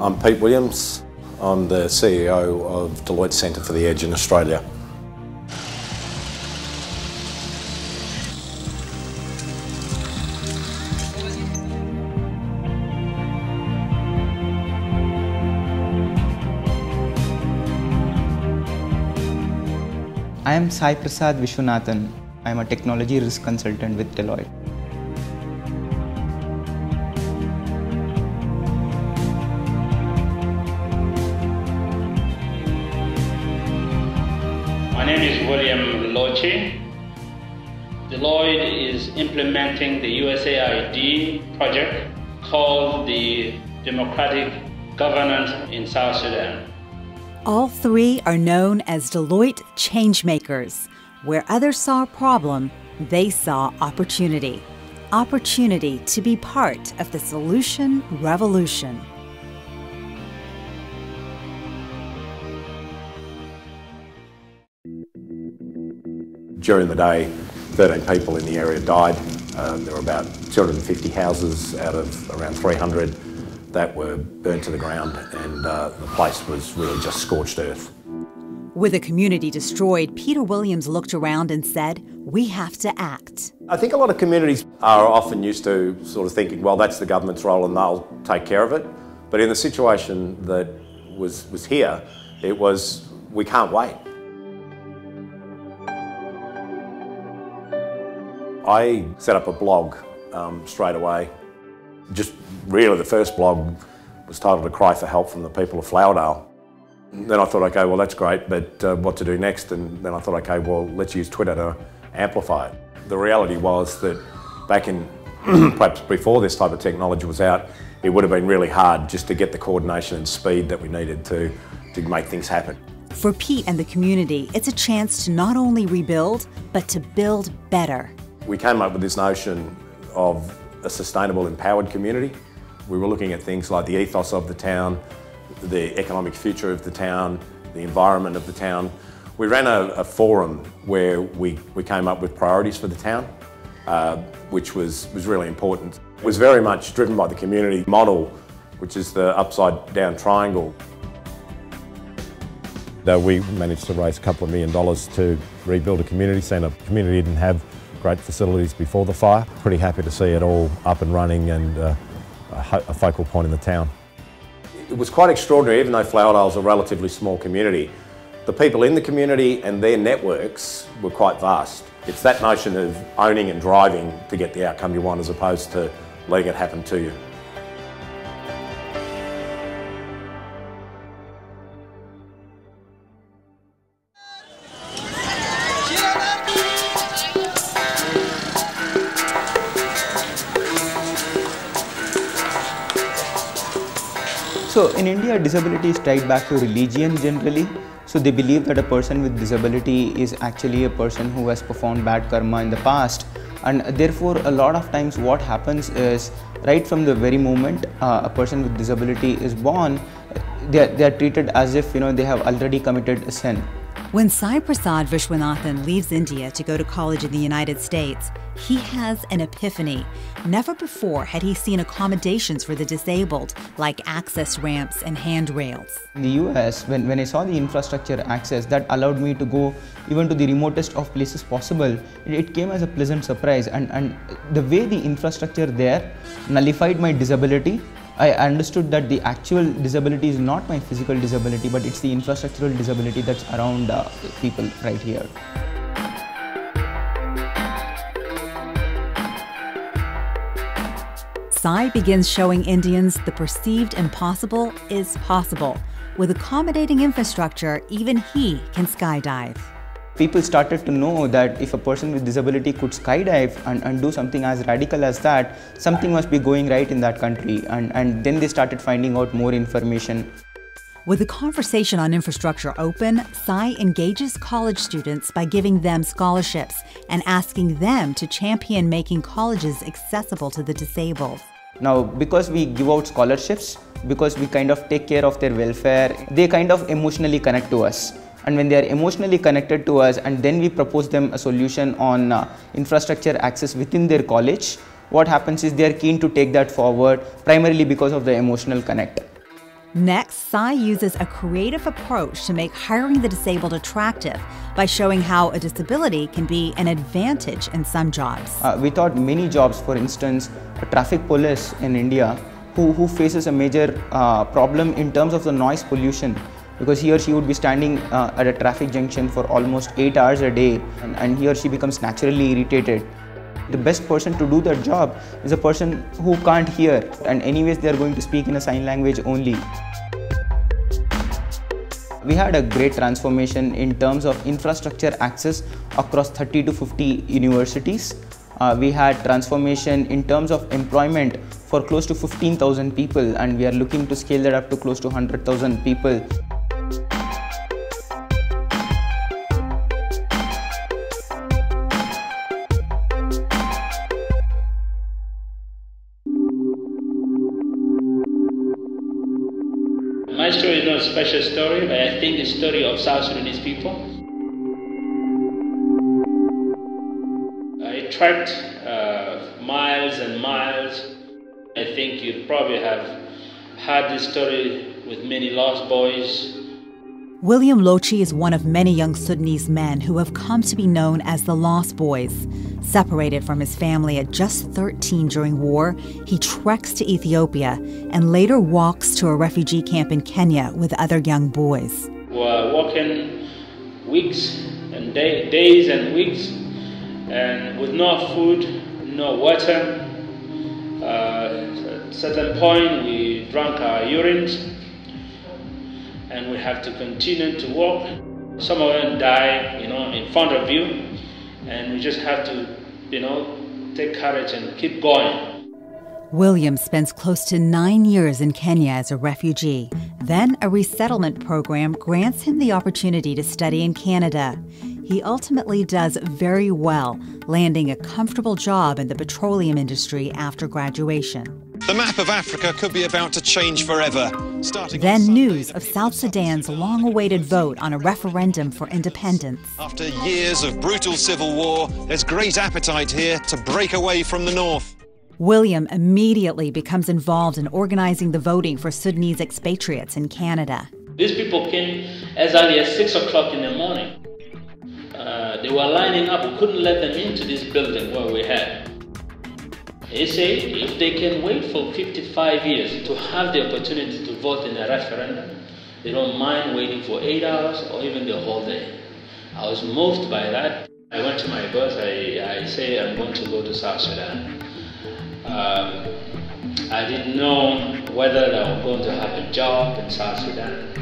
I'm Pete Williams. I'm the CEO of Deloitte Centre for the Edge in Australia. I am Sai Prasad Vishwanathan. I am a technology risk consultant with Deloitte. My name is William Lochi. Deloitte is implementing the USAID project called the Democratic Governance in South Sudan. All three are known as Deloitte Changemakers. Where others saw a problem, they saw opportunity. Opportunity to be part of the solution revolution. During the day, 13 people in the area died. There were about 250 houses out of around 300 that were burnt to the ground, and the place was really just scorched earth. With a community destroyed, Peter Williams looked around and said, "We have to act." I think a lot of communities are often used to sort of thinking, well, that's the government's role and they'll take care of it. But in the situation that was here, it was, we can't wait. I set up a blog straight away. Just really the first blog was titled "A Cry for Help from the People of Flowerdale." Then I thought, okay, well that's great, but what to do next? And then I thought, okay, well let's use Twitter to amplify it. The reality was that back in, perhaps before this type of technology was out, it would have been really hard just to get the coordination and speed that we needed to make things happen. For Pete and the community, it's a chance to not only rebuild, but to build better. We came up with this notion of a sustainable, empowered community. We were looking at things like the ethos of the town, the economic future of the town, the environment of the town. We ran a forum where we came up with priorities for the town, which was really important. It was very much driven by the community model, which is the upside down triangle. We managed to raise a couple of $1 million to rebuild a community centre. The community didn't have great facilities before the fire. Pretty happy to see it all up and running and a focal point in the town. It was quite extraordinary, even though Flowerdale's a relatively small community. The people in the community and their networks were quite vast. It's that notion of owning and driving to get the outcome you want as opposed to letting it happen to you. So in India, disability is tied back to religion generally. So they believe that a person with disability is actually a person who has performed bad karma in the past. And therefore, a lot of times what happens is, right from the very moment a person with disability is born, they are treated as if they have already committed a sin. When Sai Prasad Vishwanathan leaves India to go to college in the United States, he has an epiphany. Never before had he seen accommodations for the disabled, like access ramps and handrails. In the US, when I saw the infrastructure access that allowed me to go even to the remotest of places possible, it came as a pleasant surprise. And the way the infrastructure there nullified my disability, I understood that the actual disability is not my physical disability, but it's the infrastructural disability that's around people right here. Sai begins showing Indians the perceived impossible is possible. With accommodating infrastructure, even he can skydive. People started to know that if a person with disability could skydive and do something as radical as that, something must be going right in that country. And then they started finding out more information. With the conversation on infrastructure open, Sai engages college students by giving them scholarships and asking them to champion making colleges accessible to the disabled. Now, because we give out scholarships, because we kind of take care of their welfare, they kind of emotionally connect to us. And when they are emotionally connected to us and then we propose them a solution on infrastructure access within their college, what happens is they are keen to take that forward, primarily because of the emotional connect. Next, Sai uses a creative approach to make hiring the disabled attractive by showing how a disability can be an advantage in some jobs. We thought many jobs, for instance, a traffic police in India who faces a major problem in terms of the noise pollution, because he or she would be standing at a traffic junction for almost 8 hours a day, and he or she becomes naturally irritated. The best person to do that job is a person who can't hear, and anyways they are going to speak in a sign language only. We had a great transformation in terms of infrastructure access across 30 to 50 universities. We had transformation in terms of employment for close to 15,000 people, and we are looking to scale that up to close to 100,000 people. My story is not a special story, but I think it's a story of South Sudanese people. I trekked miles and miles. I think you probably have had this story with many lost boys. William Lochi is one of many young Sudanese men who have come to be known as the Lost Boys. Separated from his family at just 13 during war, he treks to Ethiopia and later walks to a refugee camp in Kenya with other young boys. We were walking weeks and days and weeks, and with no food, no water. At a certain point, we drank our urine, and we have to continue to walk. Some of them die, in front of you, and we just have to, take courage and keep going. William spends close to 9 years in Kenya as a refugee. Then a resettlement program grants him the opportunity to study in Canada. He ultimately does very well, landing a comfortable job in the petroleum industry after graduation. The map of Africa could be about to change forever. Then news of South Sudan's long-awaited vote on a referendum for independence. After years of brutal civil war, there's great appetite here to break away from the north. William immediately becomes involved in organizing the voting for Sudanese expatriates in Canada. These people came as early as 6 o'clock in the morning. They were lining up. We couldn't let them into this building where we had. They say if they can wait for 55 years to have the opportunity to vote in a referendum, they don't mind waiting for 8 hours or even the whole day. I was moved by that. I went to my boss. I say I'm going to go to South Sudan. I didn't know whether I was going to have a job in South Sudan,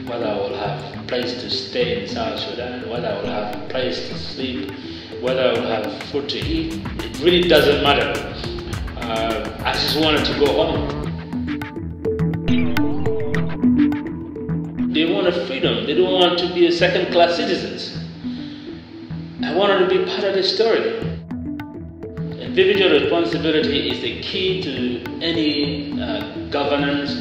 whether I will have a place to stay in South Sudan, whether I will have a place to sleep, whether I will have food to eat. It really doesn't matter. I just wanted to go home. They wanted freedom. They don't want to be second-class citizens. I wanted to be part of the story. Individual responsibility is the key to any governance,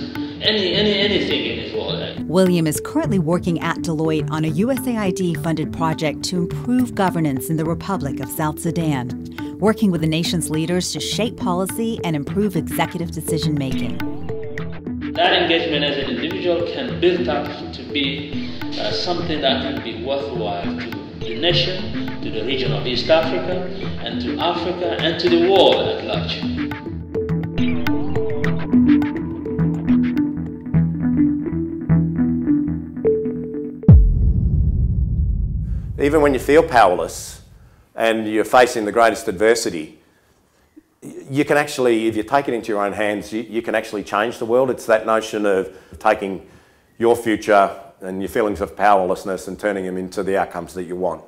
anything in this world. William is currently working at Deloitte on a USAID-funded project to improve governance in the Republic of South Sudan, working with the nation's leaders to shape policy and improve executive decision-making. That engagement as an individual can build up to be something that can be worthwhile to the nation, to the region of East Africa, and to Africa, and to the world at large. Even when you feel powerless and you're facing the greatest adversity, you can actually, if you take it into your own hands, you can actually change the world. It's that notion of taking your future and your feelings of powerlessness and turning them into the outcomes that you want.